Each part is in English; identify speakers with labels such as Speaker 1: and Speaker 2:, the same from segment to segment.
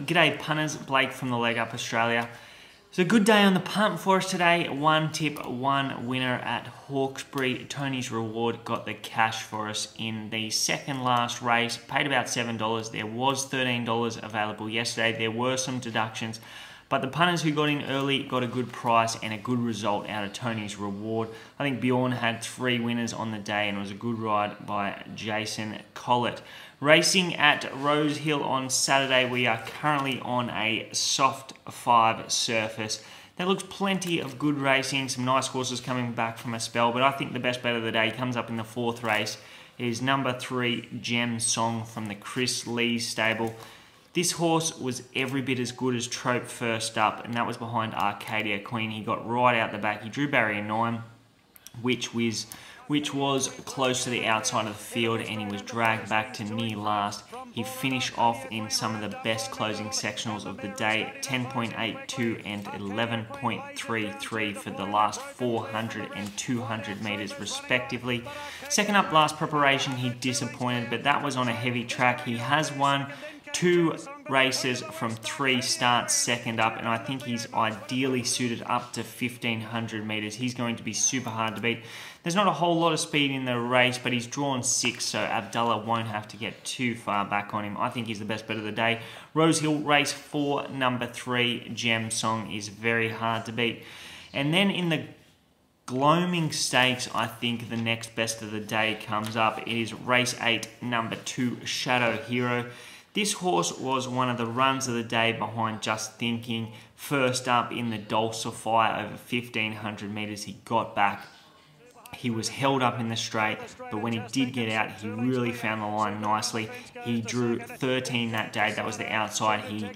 Speaker 1: G'day punters, Blake from the Leg Up Australia. So good day on the punt for us today. One tip, one winner at Hawkesbury. Tony's Reward got the cash for us in the second last race. Paid about $7. There was $13 available yesterday. There were some deductions, but the punters who got in early got a good price and a good result out of Tony's Reward. I think Bjorn had 3 winners on the day and it was a good ride by Jason Collett. Racing at Rosehill on Saturday, we are currently on a soft 5 surface. There looks plenty of good racing, some nice horses coming back from a spell, but I think the best bet of the day comes up in the 4th race. It is number 3, Gem Song from the Chris Lee stable. This horse was every bit as good as Trope first up, and that was behind Arcadia Queen. He got right out the back. He drew barrier 9, which was close to the outside of the field, and he was dragged back to near last. He finished off in some of the best closing sectionals of the day, 10.82 and 11.33 for the last 400 and 200 metres respectively. Second up last preparation, he disappointed, but that was on a heavy track. He has won 2 races from 3 starts second up, and I think he's ideally suited up to 1500 metres. He's going to be super hard to beat. There's not a whole lot of speed in the race, but he's drawn 6, so Abdullah won't have to get too far back on him. I think he's the best bet of the day. Rosehill race 4, number 3, Gem Song is very hard to beat. And then in the Gloaming Stakes, I think the next best of the day comes up. It is race 8, number 2, Shadow Hero. This horse was one of the runs of the day behind Just Thinkin. First up in the Dulcify over 1500 metres, he got back. He was held up in the straight, but when he did get out, he really found the line nicely. He drew 13 that day. That was the outside. He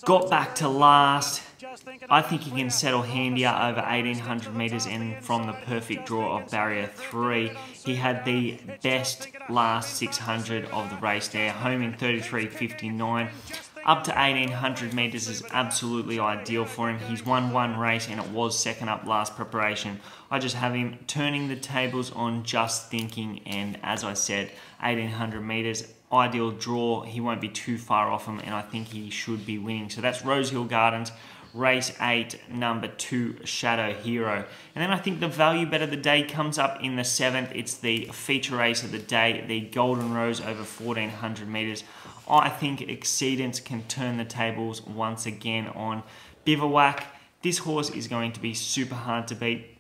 Speaker 1: got back to last. I think he can settle handier over 1800 metres and from the perfect draw of barrier 3. He had the best last 600 of the race there, home in 33.59. Up to 1800 metres is absolutely ideal for him. He's won 1 race and it was second up last preparation. I just have him turning the tables on Just Thinking, and as I said, 1800 metres, ideal draw. He won't be too far off him and I think he should be winning. So that's Rosehill Gardens, race 8, number 2, Shadow Hero. And then I think the value bet of the day comes up in the 7th. It's the feature race of the day, the Golden Rose over 1400 metres. I think Exceedance can turn the tables once again on Bivouac. This horse is going to be super hard to beat.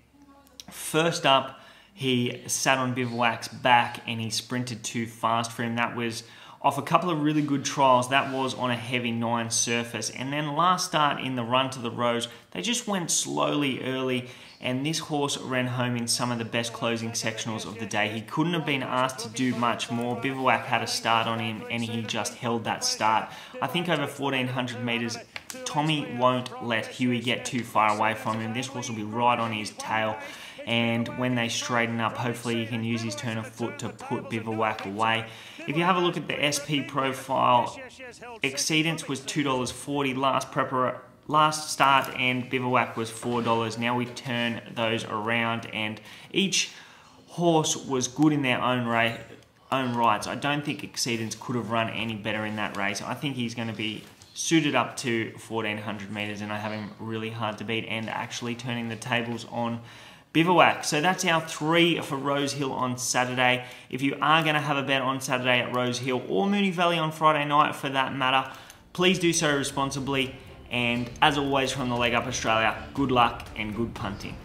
Speaker 1: First up, he sat on Bivouac's back and he sprinted too fast for him. That was off a couple of really good trials. That was on a heavy 9 surface. And then last start in the run to the Rose, they just went slowly early, and this horse ran home in some of the best closing sectionals of the day. He couldn't have been asked to do much more. Bivouac had a start on him and he just held that start. I think over 1400 metres, Tommy won't let Huey get too far away from him. This horse will be right on his tail, and when they straighten up, hopefully he can use his turn of foot to put Bivouac away. If you have a look at the SP profile, Exceedance was $2.40 last start and Bivouac was $4. Now we turn those around and each horse was good in their own rights. I don't think Exceedance could have run any better in that race. I think he's going to be suited up to 1400 metres and I have him really hard to beat and actually turning the tables on Bivouac. So that's our 3 for Rosehill on Saturday. If you are going to have a bet on Saturday at Rosehill or Moonee Valley on Friday night for that matter, please do so responsibly. And as always from the Leg Up Australia, good luck and good punting.